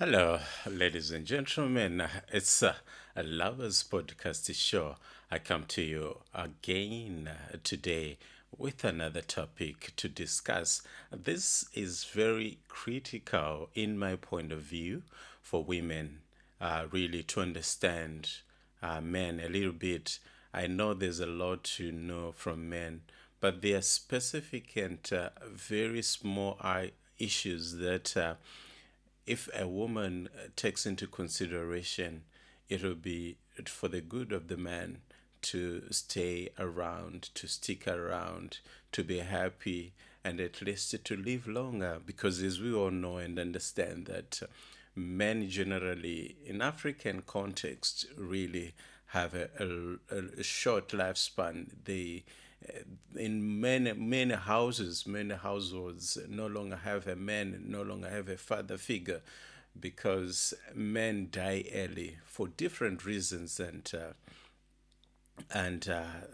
Hello, ladies and gentlemen. It's a Lovers Podcast show. I come to you again today with another topic to discuss. This is very critical, in my point of view, for women really to understand men a little bit. I know there's a lot to know from men, but there are specific and very small issues that if a woman takes into consideration, it will be for the good of the man to stay around, to stick around, to be happy, and at least to live longer. Because as we all know and understand that men generally, in African context, really have a short lifespan. They in many houses, many households no longer have a man, no longer have a father figure, because men die early for different reasons and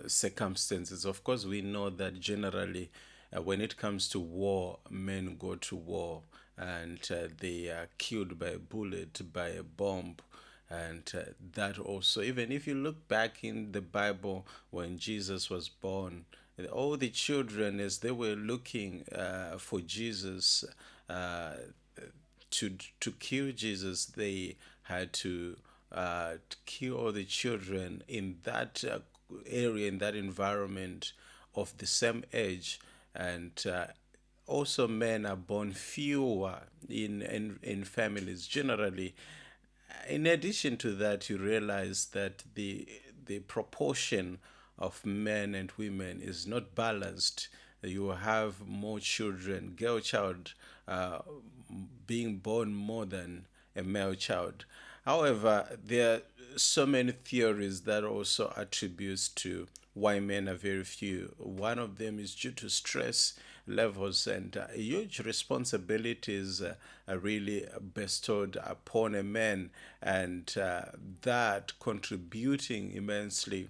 circumstances. Of course, we know that generally, when it comes to war, men go to war and they are killed by a bullet, by a bomb. And that also, even if you look back in the Bible when Jesus was born, all the children, as they were looking for Jesus, uh, to kill Jesus, they had to kill all the children in that area, in that environment of the same age, and also men are born fewer in families generally. In addition to that, you realize that the proportion of men and women is not balanced. You have more children, girl child uh, being born more than a male child. However, there are so many theories that also attributes to why men are very few. One of them is due to stress levels and huge responsibilities are really bestowed upon a man, and that contributing immensely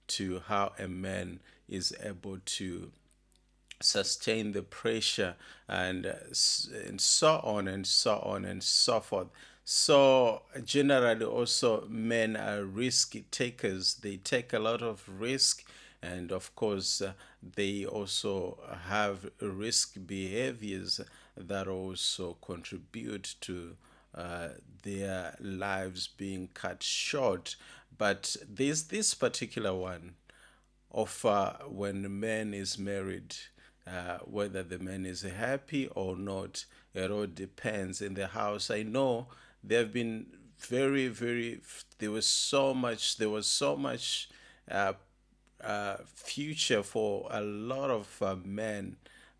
to how a man is able to sustain the pressure and so on and so on and so forth. So generally also men are risk takers. They take a lot of risk, and of course they also have risk behaviors that also contribute to their lives being cut short. But there's this particular one of when a man is married, whether the man is happy or not, it all depends. In the house, I know there have been there was so much uh, future for a lot of men,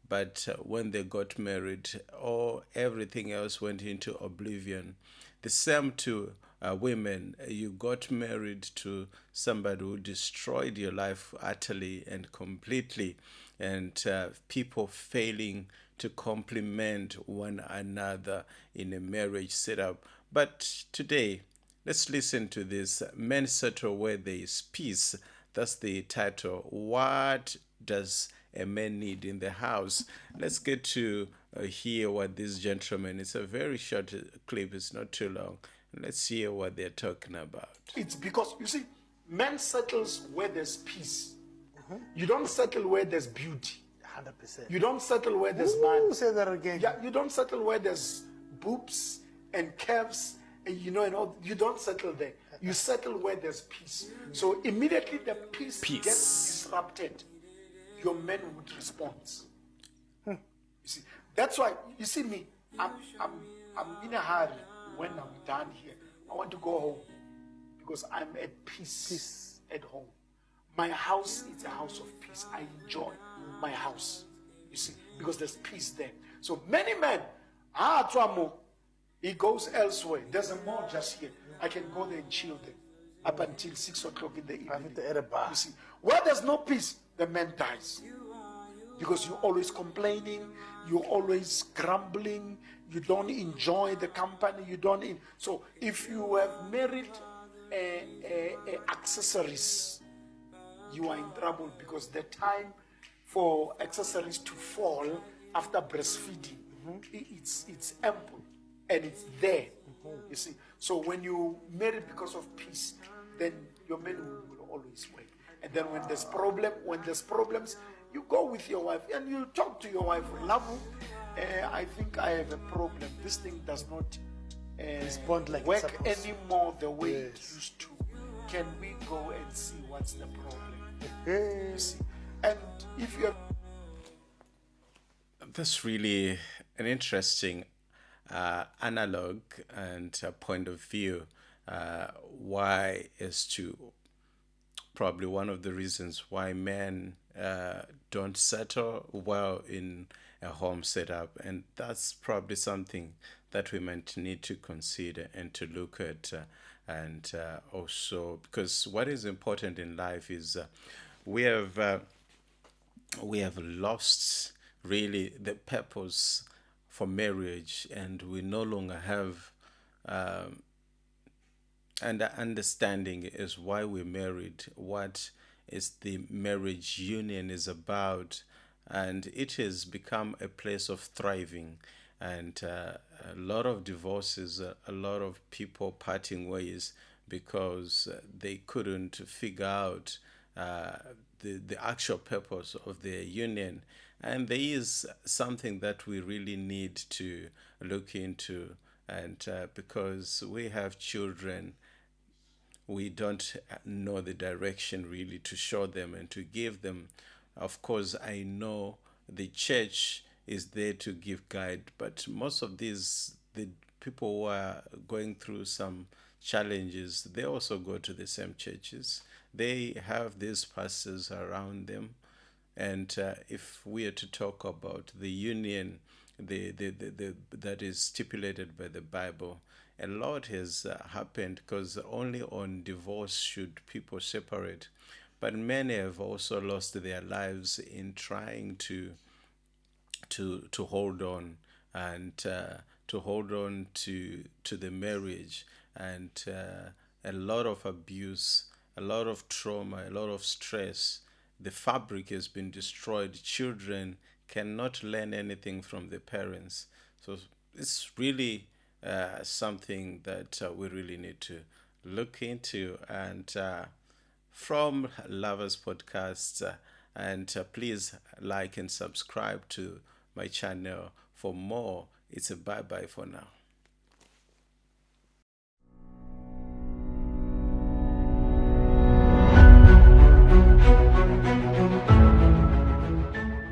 but when they got married, all everything else went into oblivion. The same to women. You got married to somebody who destroyed your life utterly and completely, and people failing to complement one another in a marriage setup. But today, let's listen to this. Men settle where there is peace. That's the title. What does a man need in the house? Let's get to hear what this gentleman. It's a very short clip. It's not too long. Let's hear what they're talking about. It's because, you see, men settles where there's peace. You don't settle where there's beauty. 100%. You don't settle where there's money. Say that again. Yeah, you don't settle where there's boobs and calves and and all. You don't settle there. You settle where there's peace. So immediately the peace gets disrupted, your men would respond. You see, that's why you see me. I'm in a hurry when I'm done here. I want to go home because I'm at peace at home. My house is a house of peace. I enjoy my house, you see, because there's peace there. So many men, he goes elsewhere. There's a mall just here. I can go there and chill there up until 6 o'clock in the evening. You see, where there's no peace, the man dies. Because you're always complaining, you're always grumbling, you don't enjoy the company, so if you have married accessories, you are in trouble, because the time for accessories to fall after breastfeeding it's ample and it's there. You see, so when you marry because of peace, then your man will always work. And then when there's problems, you go with your wife and you talk to your wife. Love, I think I have a problem. This thing does not Respond like it's work supposed to. anymore the way it Yes. used to. Can we go and see what's the problem? You see, and if you have That's really an interesting analog and point of view. Why is to probably one of the reasons why men don't settle well in a home setup, and that's probably something that we might need to consider and to look at, and also because what is important in life is we have lost really the purpose for marriage, and we no longer have and the understanding is why we're married, what is the marriage union is about, and it has become a place of thriving. And a lot of divorces, a lot of people parting ways because they couldn't figure out the actual purpose of their union. And there is something that we really need to look into, and because we have children, we don't know the direction really to show them and to give them. Of course, I know the church is there to give guide, but most of the people who are going through some challenges, they also go to the same churches. They have these pastors around them, and if we are to talk about the union, that is stipulated by the Bible, a lot has happened because only on divorce should people separate. But many have also lost their lives in trying to hold on, and to hold on to the marriage, and a lot of abuse, a lot of trauma, a lot of stress. The fabric has been destroyed. Children cannot learn anything from the parents. So it's really something that we really need to look into. And from Lovers Podcast, and please like and subscribe to my channel for more. It's a bye bye for now.